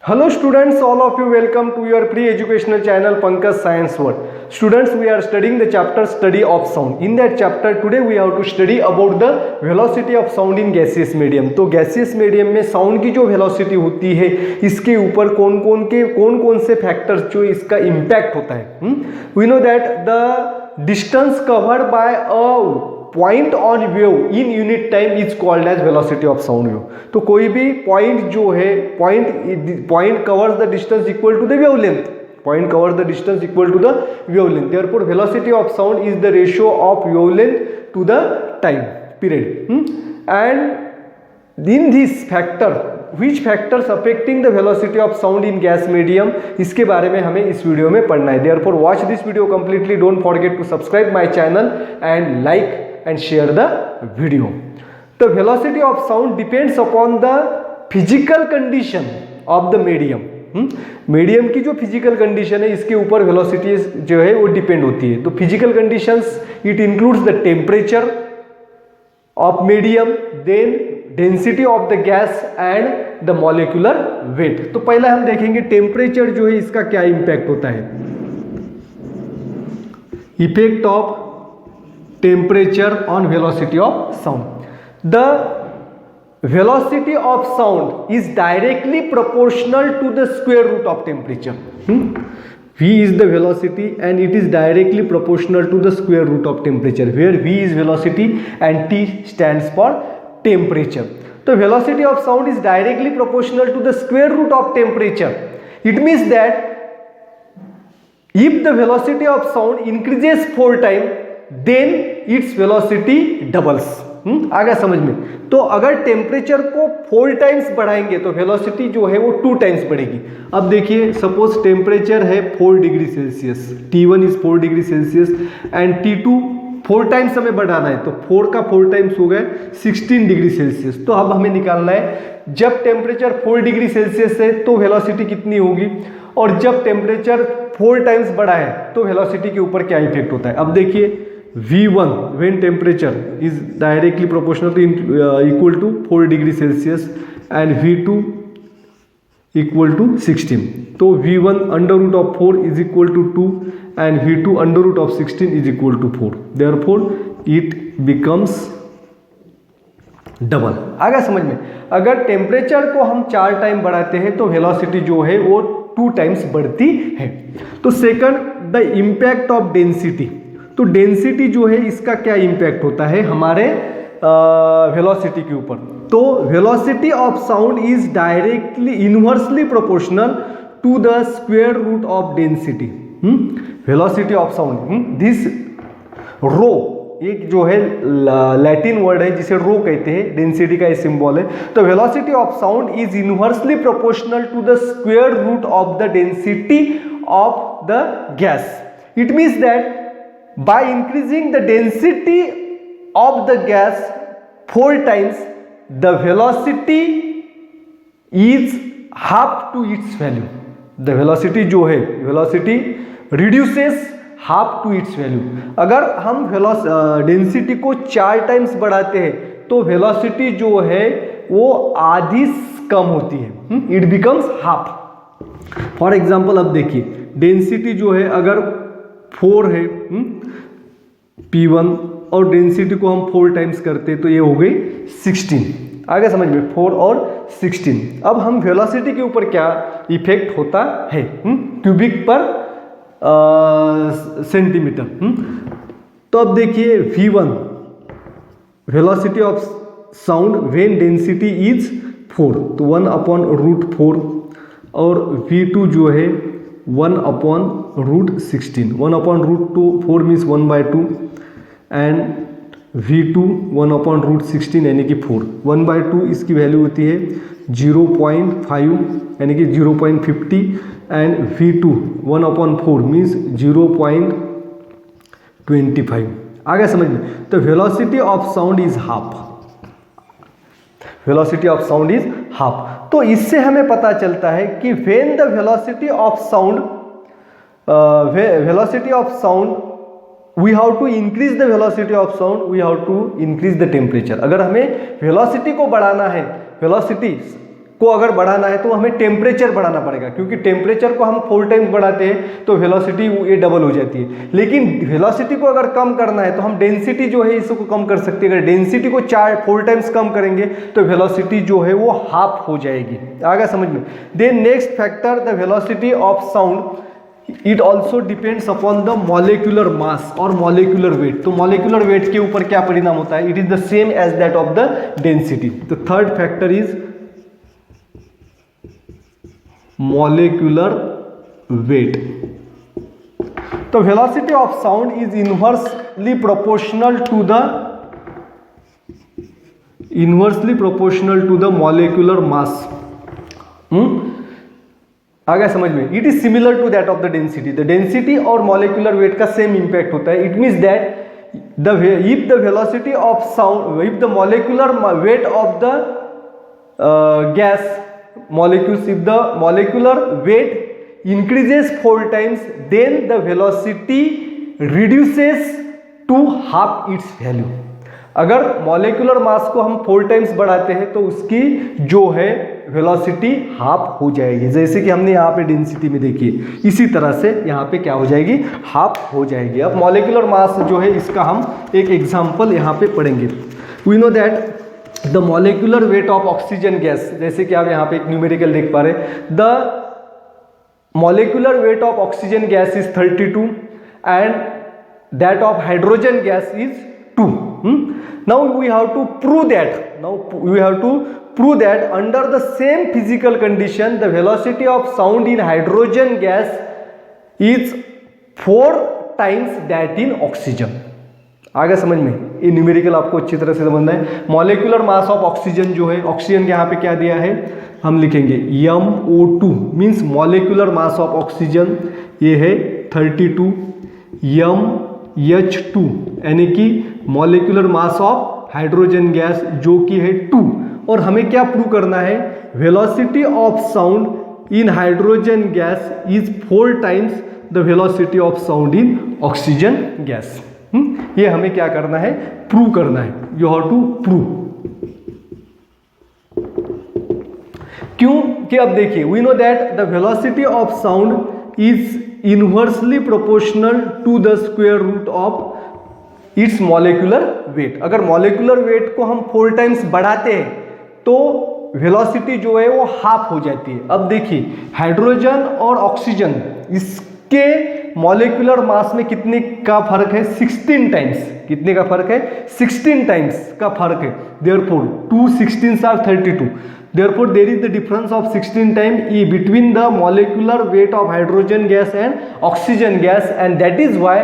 Hello students, all of you welcome to your pre-educational channel Pankaj Science World. Students, we are studying the chapter study of sound. In that chapter today we have to study about the velocity of sound in gaseous medium. तो gaseous medium में sound की जो velocity होती है इसके ऊपर कौन कौन से factors जो इसका impact होता है. We know that the distance covered by a point on wave in unit time is called as velocity of sound wave. तो कोई भी पॉइंट जो है point covers the distance equal to the wavelength. Point covers the distance equal to the wavelength. Therefore velocity of sound is the ratio of wavelength to the time period. And in this factor which factors affecting the velocity of sound in gas medium, इसके बारे में हमें इस video में पढ़ना है. Therefore watch this video completely. Don't forget to subscribe my channel and like and share the video. The velocity of sound depends upon the physical condition of the medium. Medium की जो physical condition है इसके ऊपर velocity जो है वो depend होती है. तो physical conditions it includes the temperature of medium, then density of the gas and the molecular weight. तो पहला हम देखेंगे टेम्परेचर जो है इसका क्या इंपैक्ट होता है. Effect of temperature on velocity of sound. The velocity of sound is directly proportional to the square root of temperature. V is the velocity and it is directly proportional to the square root of temperature, where V is velocity and T stands for temperature. So velocity of sound is directly proportional to the square root of temperature. It means that if the velocity of sound increases 4 times, then its velocity doubles. आ गया समझ में. तो अगर temperature को 4 times बढ़ाएंगे तो velocity जो है वो 2 टाइम्स बढ़ेगी. अब देखिए सपोज टेम्परेचर है 4 degree Celsius, T1 is 4 degree Celsius and T2 4 times हमें बढ़ाना है. तो 4 का 4 टाइम्स हो गया 16 डिग्री सेल्सियस. तो अब हमें निकालना है जब टेम्परेचर 4 डिग्री सेल्सियस है तो वेलोसिटी कितनी होगी, और जब टेम्परेचर 4 टाइम्स बढ़ा है तो वेलोसिटी के ऊपर क्या इफेक्ट होता है. अब देखिए V1 when temperature is directly proportional to equal to 4 degree Celsius and V2 equal to 16. तो V1 under root of 4 is equal to 2 and V2 under root of 16 is equal to 4. Therefore it becomes double. आ गया समझ में. अगर temperature को हम 4 time बढ़ाते हैं तो वेलोसिटी जो है वो 2 टाइम्स बढ़ती है. तो second the impact of density. तो डेंसिटी जो है इसका क्या इंपैक्ट होता है हमारे वेलोसिटी के ऊपर. तो velocity of sound is directly inversely proportional to the square root of density. Velocity of sound, this rho एक जो है लैटिन वर्ड है जिसे रो कहते हैं, डेंसिटी का सिंबल है. तो velocity of sound is inversely proportional to the square root of the density of the gas. It means that by increasing the density of the gas 4 times, the velocity is half to its value. The velocity जो है velocity reduces half to its value. अगर हम density को 4 times बढ़ाते हैं तो velocity जो है वो आधी कम होती है. It becomes half. For example अब देखिए डेंसिटी जो है अगर 4 है P1 और डेंसिटी को हम 4 टाइम्स करते तो ये हो गई 16. आगे समझ में 4 और 16. अब हम वेलोसिटी के ऊपर क्या इफेक्ट होता है क्यूबिक पर सेंटीमीटर. तो अब देखिए V1 velocity of sound when density is 4, तो 1/√4 और V2 जो है 1/√16. 1/√4 मीन्स 1/2 एंड V2 1/√16 यानी कि 4. 1/2 इसकी वैल्यू होती है 0.5 यानी कि 0.50 एंड V2 1/4 मीन्स 0.25. आ गया समझ में. तो velocity of sound is half. Velocity of sound is half. तो इससे हमें पता चलता है कि when the velocity of sound we have to increase the velocity of sound, we have to increase the temperature. अगर हमें वेलोसिटी को बढ़ाना है, वेलोसिटी को अगर बढ़ाना है तो हमें टेम्परेचर बढ़ाना पड़ेगा, क्योंकि टेम्परेचर को हम 4 टाइम्स बढ़ाते हैं तो वेलोसिटी ये डबल हो जाती है। लेकिन वेलोसिटी को अगर कम करना है तो हम डेंसिटी जो है इसको कम कर सकते हैं। अगर डेंसिटी को 4 टाइम्स कम करेंगे तो वेलोसिटी जो है वो हाफ हो जाएगी। आगे समझ में। Then next factor, the velocity of sound, it also depends upon the molecular mass और मॉलिक्यूलर वेट। तो मॉलिक्यूलर वेट के ऊपर क्या परिणाम होता है, it is the same as that of the density. तो third factor is molecular weight. तो velocity of sound is inversely proportional to the molecular mass. आ गया समझ में। It is similar to that of the density. The density और molecular wait का same impact होता है। It means that if the velocity of sound, if the molecular weight of the gas molecules, if the molecular weight increases 4 times, then the velocity reduces to half its value. अगर molecular mass को हम 4 times बढ़ाते हैं तो उसकी जो है velocity half हो जाएगी। जैसे कि हमने यहाँ पे डेंसिटी में देखी, इसी तरह से यहाँ पे क्या हो जाएगी, हाफ हो जाएगी। अब मॉलिक्यूलर मास जो है इसका हम एक एग्जांपल यहाँ पे पढ़ेंगे। We know that the molecular weight of oxygen gas, जैसे कि आप यहाँ पे एक न्यूमेरिकल देख पा रहे हैं, the molecular weight of oxygen gas is 32 and that of hydrogen gas is 2. Now we have to prove that under the same physical condition the velocity of sound in hydrogen gas is 4 times that in oxygen. आगे समझ में, ये numerical आपको अच्छी तरह से समझना है। मॉलिक्यूलर मास ऑफ ऑक्सीजन जो है, ऑक्सीजन के यहाँ पे क्या दिया है, हम लिखेंगे MO2 means molecular mass of oxygen ये है 32, MH2 यानी कि molecular mass of hydrogen gas जो कि है 2। और हमें क्या प्रूव करना है, velocity of sound in hydrogen gas is 4 times the velocity of sound in oxygen gas. ये हमें क्या करना है, प्रूव करना है। You have to prove. क्यों कि अब देखिए, we know that the velocity of sound is inversely proportional to the square root of its molecular weight. अगर मॉलिक्यूलर वेट को हम 4 टाइम्स बढ़ाते हैं तो वेलोसिटी जो है वो हाफ हो जाती है। अब देखिए, हाइड्रोजन और ऑक्सीजन इसके मॉलिक्यूलर मास में कितने का फर्क है, 16 टाइम्स। कितने का फर्क है, 16 टाइम्स का फर्क है। Therefore 2 16s are 32। Therefore, there is the difference of 16 times between the molecular weight of hydrogen gas and oxygen gas, and that is why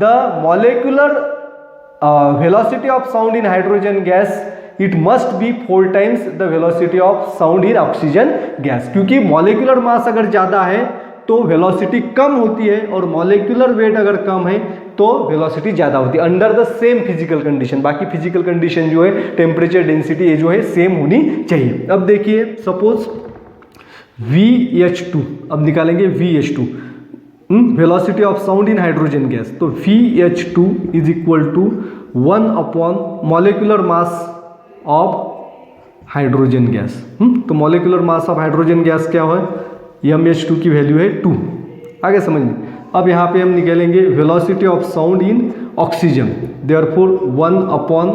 the molecular velocity of sound in hydrogen gas it must be 4 times the velocity of sound in oxygen gas। क्योंकि molecular mass अगर ज़्यादा है तो velocity कम होती है और molecular weight अगर कम है तो वेलोसिटी ज़्यादा होती है under the same physical condition. बाकी फिजिकल कंडीशन जो है, टेम्परेचर, डेंसिटी, ये जो है सेम होनी चाहिए। अब देखिए, सपोज VH2, अब निकालेंगे VH2, velocity of sound in hydrogen gas. तो VH2 is equal to 1 upon molecular mass of hydrogen gas. तो molecular mass of hydrogen gas क्या है, MH2 की वैल्यू है 2। आगे समझ में। अब यहाँ पे हम निकालेंगे velocity of sound in oxygen, therefore 1 upon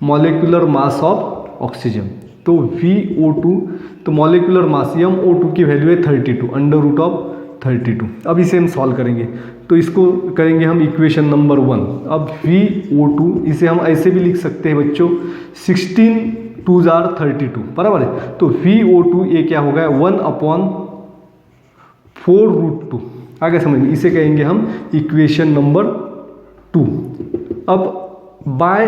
molecular mass of oxygen. तो VO2, तो मॉलिक्यूलर मास MO2 की वैल्यू है 32, अंडर रूट ऑफ 32। अब इसे हम सॉल्व करेंगे, तो इसको करेंगे हम इक्वेशन नंबर 1। अब VO2 इसे हम ऐसे भी लिख सकते हैं बच्चों, 16 2s आर 32, बराबर है। तो VO2 ये क्या होगा, 1 अपॉन 4 रूट 2। आगे समझ में, इसे कहेंगे हम इक्वेशन नंबर 2। अब by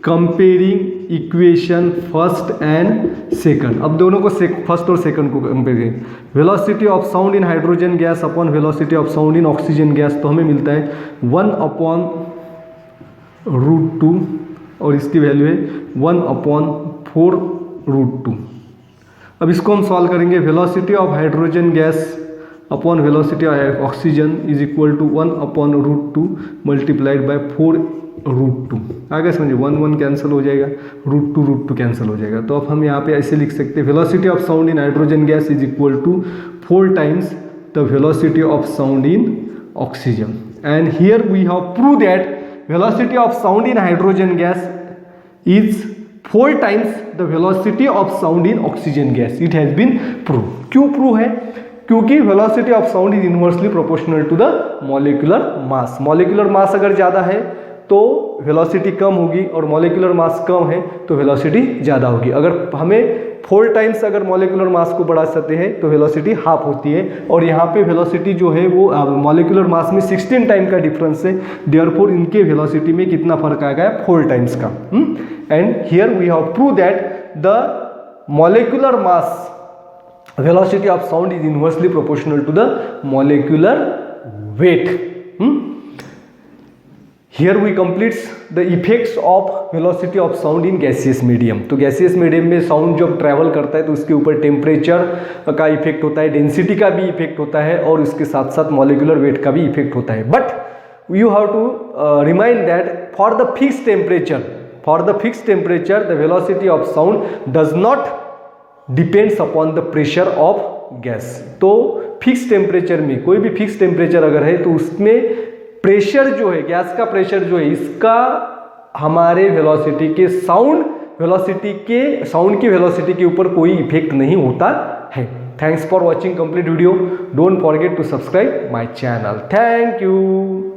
comparing equation first and second, अब दोनों को फर्स्ट और सेकंड को कंपेयर करें। Velocity of sound in hydrogen gas upon velocity of sound in oxygen gas, तो हमें मिलता है 1 अपॉन रूट 2 और इसकी वैल्यू है 1 अपॉन 4 रूट 2। अब इसको हम सॉल्व करेंगे। Velocity of hydrogen gas upon velocity of oxygen is equal to 1/√2 multiplied by 4√2। आगे समझिए 1 कैंसिल हो जाएगा, √2 कैंसिल हो जाएगा। तो अब हम यहाँ पे ऐसे लिख सकते हैं velocity of sound in hydrogen gas is equal to 4 times the velocity of sound in oxygen. And here we have prove that velocity of sound in hydrogen gas is 4 times the velocity of sound in oxygen gas. It has been proved. क्यों prove है? क्योंकि velocity of sound is inversely proportional to the molecular mass. Molecular mass अगर ज़्यादा है तो velocity कम होगी और molecular mass कम है तो वेलोसिटी ज़्यादा होगी। अगर हमें 4 टाइम्स अगर मॉलिक्यूलर मास को बढ़ा सकते हैं तो वेलोसिटी हाफ होती है, और यहाँ पे वेलोसिटी जो है वो मॉलिक्यूलर मास में 16 टाइम का डिफरेंस है, देयरफॉर इनके वेलोसिटी में कितना फर्क आ गया 4 टाइम्स का। And here we have prove that the molecular mass velocity of sound is inversely proportional to the molecular weight. Here we completes the effects of velocity of sound in gaseous medium। तो gaseous medium में sound जब travel करता है तो उसके ऊपर temperature का effect होता है, डेंसिटी का भी इफेक्ट होता है और उसके साथ साथ मॉलिक्यूलर वेट का भी इफेक्ट होता है। But you have to remind that for the fix temperature the velocity of sound does not depends upon the pressure of gas. तो फिक्स टेम्परेचर में कोई भी फिक्स टेम्परेचर अगर है तो उसमें प्रेशर जो है, गैस का प्रेशर जो है, इसका हमारे वेलोसिटी के साउंड की वेलोसिटी के ऊपर कोई इफेक्ट नहीं होता है। Thanks for watching complete video. Don't forget to subscribe my channel. Thank you.